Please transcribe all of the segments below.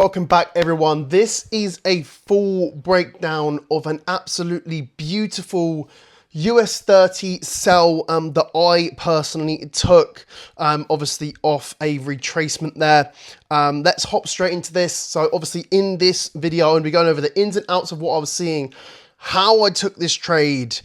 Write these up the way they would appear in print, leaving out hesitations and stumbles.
Welcome back, everyone. This is a full breakdown of an absolutely beautiful US 30 sell that I personally took, obviously off a retracement there. Let's hop straight into this. So obviously in this video, I'm going to be going over the ins and outs of what I was seeing, how I took this trade,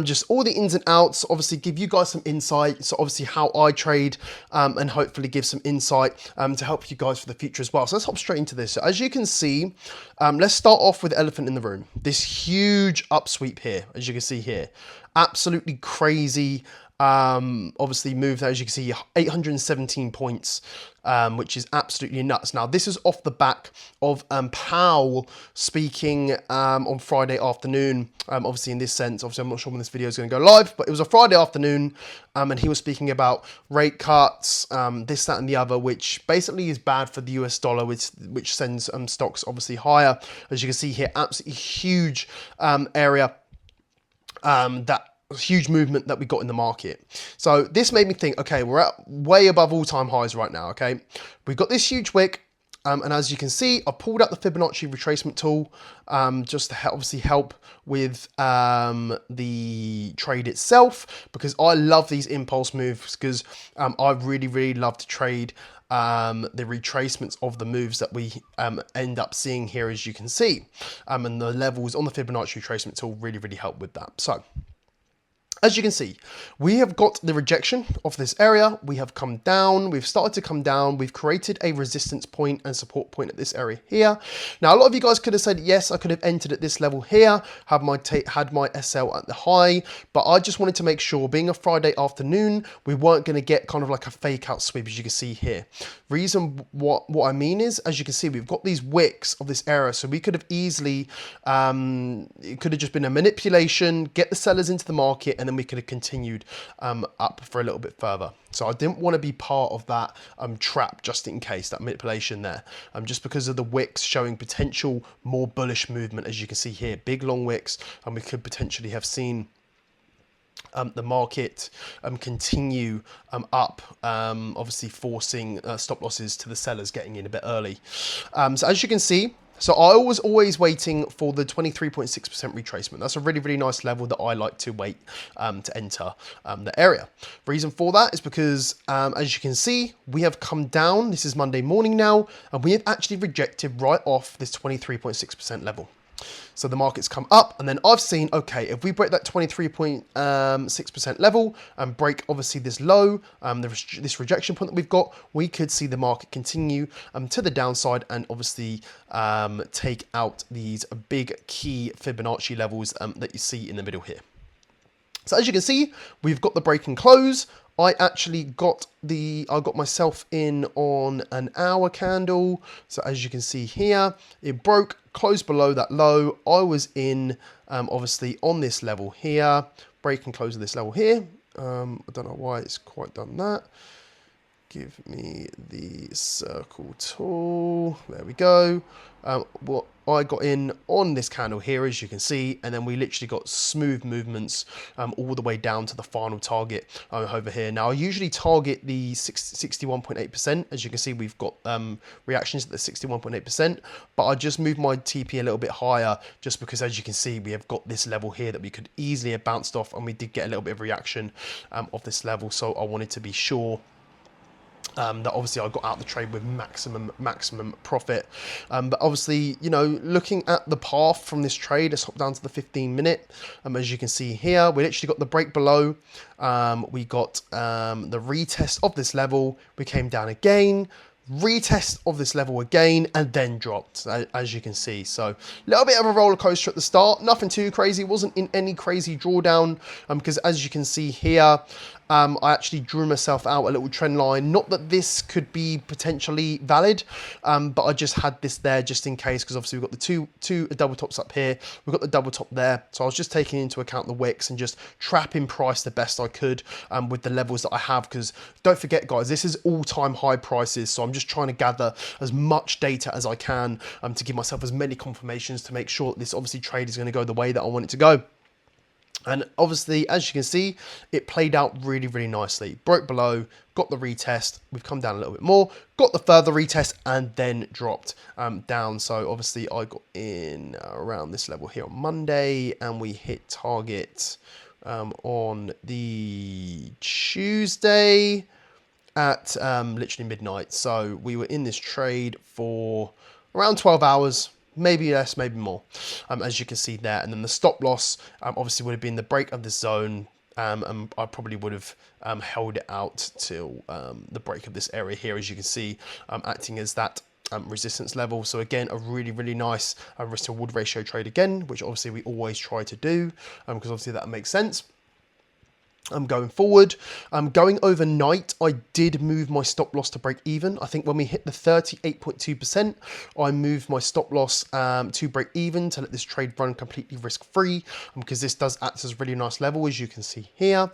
just all the ins and outs, obviously give you guys some insight, so obviously how I trade, and hopefully give some insight to help you guys for the future as well. So let's hop straight into this. So as you can see, let's start off with the elephant in the room. This huge upsweep here, as you can see here, absolutely crazy. Obviously moved, as you can see, 817 points, which is absolutely nuts. Now, this is off the back of Powell speaking on Friday afternoon. Obviously, in this sense, obviously, I'm not sure when this video is going to go live, but it was a Friday afternoon, and he was speaking about rate cuts, this, that, and the other, which basically is bad for the US dollar, which sends stocks obviously higher. As you can see here, absolutely huge area huge movement that we got in the market. So this made me think, okay, we're at way above all-time highs right now, okay? We've got this huge wick, and as you can see, I pulled out the Fibonacci retracement tool just to obviously help with the trade itself, because I love these impulse moves, because I really love to trade the retracements of the moves that we end up seeing here, as you can see. And the levels on the Fibonacci retracement tool really help with that. So as you can see, we have got the rejection of this area. We have come down. We've started to come down. We've created a resistance point and support point at this area here. Now, a lot of you guys could have said, yes, I could have entered at this level here, had my SL at the high, but I just wanted to make sure, being a Friday afternoon, we weren't going to get kind of like a fake out sweep, as you can see here. Reason what I mean is, as you can see, we've got these wicks of this area, so we could have easily, it could have just been a manipulation, get the sellers into the market, and then we could have continued up for a little bit further. So I didn't want to be part of that trap, just in case, that manipulation there, just because of the wicks showing potential more bullish movement. As you can see here, big long wicks, and we could potentially have seen the market continue up, obviously forcing stop losses to the sellers getting in a bit early. So as you can see, so I was always waiting for the 23.6% retracement. That's a really nice level that I like to wait to enter the area. Reason for that is because, as you can see, we have come down. This is Monday morning now, and we have actually rejected right off this 23.6% level. So the market's come up, and then I've seen, okay, if we break that 23.6% level and break obviously this low, this rejection point that we've got, we could see the market continue to the downside and obviously take out these big key Fibonacci levels that you see in the middle here. So as you can see, we've got the break and close. I actually got myself in on an hour candle. So as you can see here, it broke, closed below that low. I was in, obviously on this level here, break and close of this level here. I don't know why it's quite done that. Give me the circle tool. There we go. What I got in on this candle here, as you can see, and then we literally got smooth movements all the way down to the final target over here. Now, I usually target the 61.8%. As you can see, we've got reactions at the 61.8%, but I just moved my TP a little bit higher just because, as you can see, we have got this level here that we could easily have bounced off, and we did get a little bit of reaction of this level. So I wanted to be sure that obviously I got out the trade with maximum profit. But obviously, you know, looking at the path from this trade, let's hop down to the 15-minute. As you can see here, we literally got the break below. We got the retest of this level. We came down again, retest of this level again, and then dropped, as you can see. So a little bit of a roller coaster at the start, nothing too crazy, wasn't in any crazy drawdown, because as you can see here, I actually drew myself out a little trend line. Not that this could be potentially valid, but I just had this there just in case, because obviously we've got the two double tops up here. We've got the double top there. So I was just taking into account the wicks and just trapping price the best I could with the levels that I have, because don't forget, guys, this is all-time high prices. So I'm just trying to gather as much data as I can to give myself as many confirmations to make sure that this obviously trade is going to go the way that I want it to go. And obviously, as you can see, it played out really, really nicely. Broke below, got the retest. We've come down a little bit more, got the further retest, and then dropped down. So obviously, I got in around this level here on Monday, and we hit target on the Tuesday at literally midnight. So we were in this trade for around 12 hours. Maybe less, maybe more, as you can see there. And then the stop loss obviously would have been the break of this zone, and I probably would have held it out till the break of this area here, as you can see, acting as that resistance level. So again, a really, really nice risk to reward ratio trade again, which obviously we always try to do, because obviously that makes sense. Going forward, going overnight, I did move my stop loss to break even. I think when we hit the 38.2%, I moved my stop loss to break even to let this trade run completely risk-free, because this does act as a really nice level, as you can see here.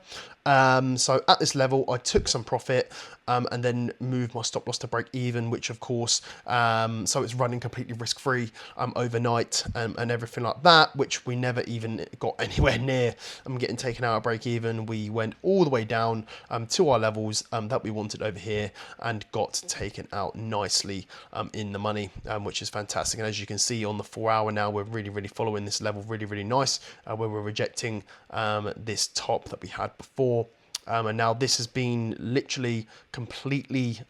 So at this level, I took some profit and then moved my stop loss to break even, which of course, so it's running completely risk-free overnight and everything like that, which we never even got anywhere near getting taken out of break even. We went all the way down to our levels that we wanted over here and got taken out nicely in the money, which is fantastic. And as you can see on the 4 hour now, we're really, really following this level really, really nice, where we're rejecting this top that we had before. And now this has been literally completely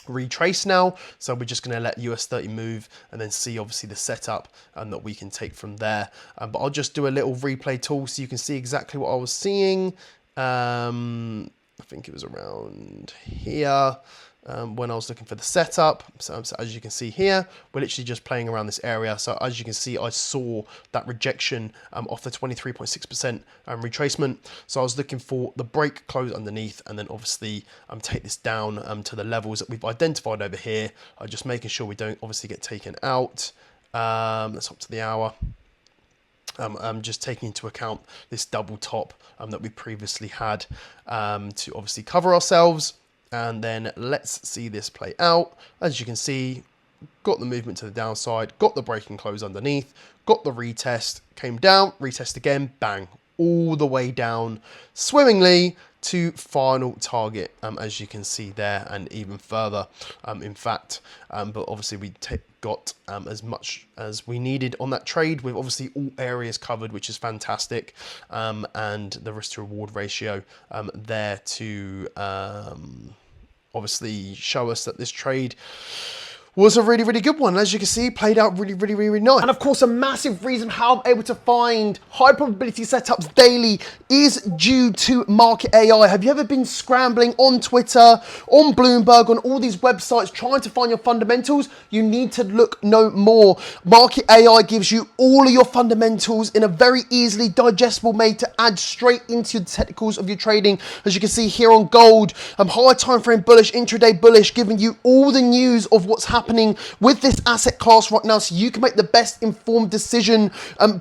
retraced now. So we're just going to let US 30 move and then see obviously the setup that we can take from there. But I'll just do a little replay tool so you can see exactly what I was seeing. I think it was around here. When I was looking for the setup. So as you can see here, we're literally just playing around this area. So as you can see, I saw that rejection off the 23.6% retracement. So I was looking for the break, close underneath, and then obviously take this down to the levels that we've identified over here. Just making sure we don't obviously get taken out. That's up to the hour. Just taking into account this double top that we previously had to obviously cover ourselves. And then let's see this play out. As you can see, got the movement to the downside, got the break and close underneath, got the retest, came down, retest again, bang, all the way down swimmingly to final target, as you can see there, and even further, in fact. But obviously we got as much as we needed on that trade, with obviously all areas covered, which is fantastic, and the risk to reward ratio there to obviously show us that this trade was a really, really good one. As you can see, played out really, really, really nice. And of course, a massive reason how I'm able to find high probability setups daily is due to Market AI. Have you ever been scrambling on Twitter, on Bloomberg, on all these websites, trying to find your fundamentals? You need to look no more. Market AI gives you all of your fundamentals in a very easily digestible way to add straight into the technicals of your trading. As you can see here on gold, high time frame bullish, intraday bullish, giving you all the news of what's happening with this asset class right now, so you can make the best informed decision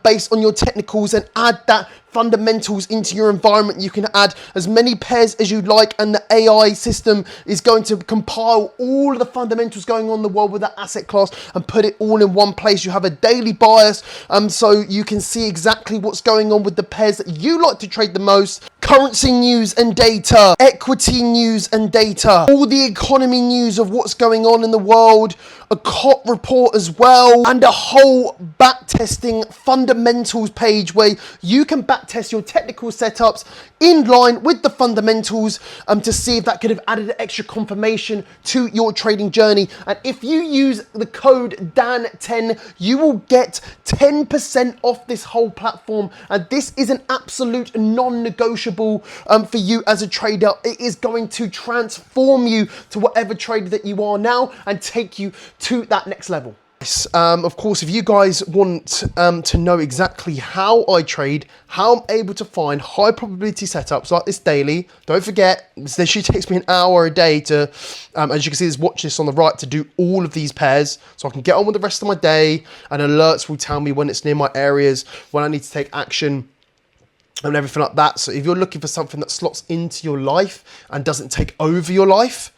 based on your technicals and add that fundamentals into your environment. You can add as many pairs as you like, and the AI system is going to compile all of the fundamentals going on in the world with that asset class and put it all in one place. You have a daily bias, so you can see exactly what's going on with the pairs that you like to trade the most. Currency news and data, equity news and data, all the economy news of what's going on in the world, a COT report as well, and a whole backtesting fundamentals page where you can backtest your technical setups in line with the fundamentals to see if that could have added extra confirmation to your trading journey. And if you use the code DAN10, you will get 10% off this whole platform. And this is an absolute non-negotiable for you as a trader. It is going to transform you to whatever trader that you are now and take you to that next level. Of course, if you guys want to know exactly how I trade, how I'm able to find high probability setups like this daily, don't forget, this literally takes me an hour a day to, as you can see, there's watch list on the right to do all of these pairs, so I can get on with the rest of my day, and alerts will tell me when it's near my areas, when I need to take action, and everything like that. So if you're looking for something that slots into your life and doesn't take over your life,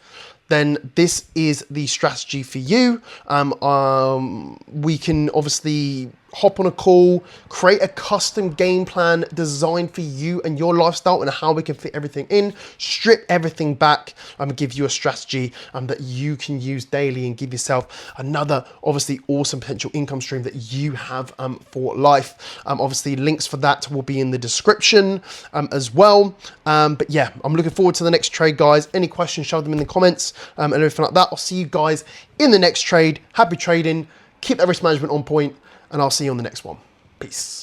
then this is the strategy for you. We can obviously hop on a call, create a custom game plan designed for you and your lifestyle and how we can fit everything in, strip everything back, and give you a strategy that you can use daily and give yourself another obviously awesome potential income stream that you have for life. Obviously links for that will be in the description as well. But yeah, I'm looking forward to the next trade, guys. Any questions, shove them in the comments and everything like that. I'll see you guys in the next trade. Happy trading, keep that risk management on point, and I'll see you on the next one. Peace.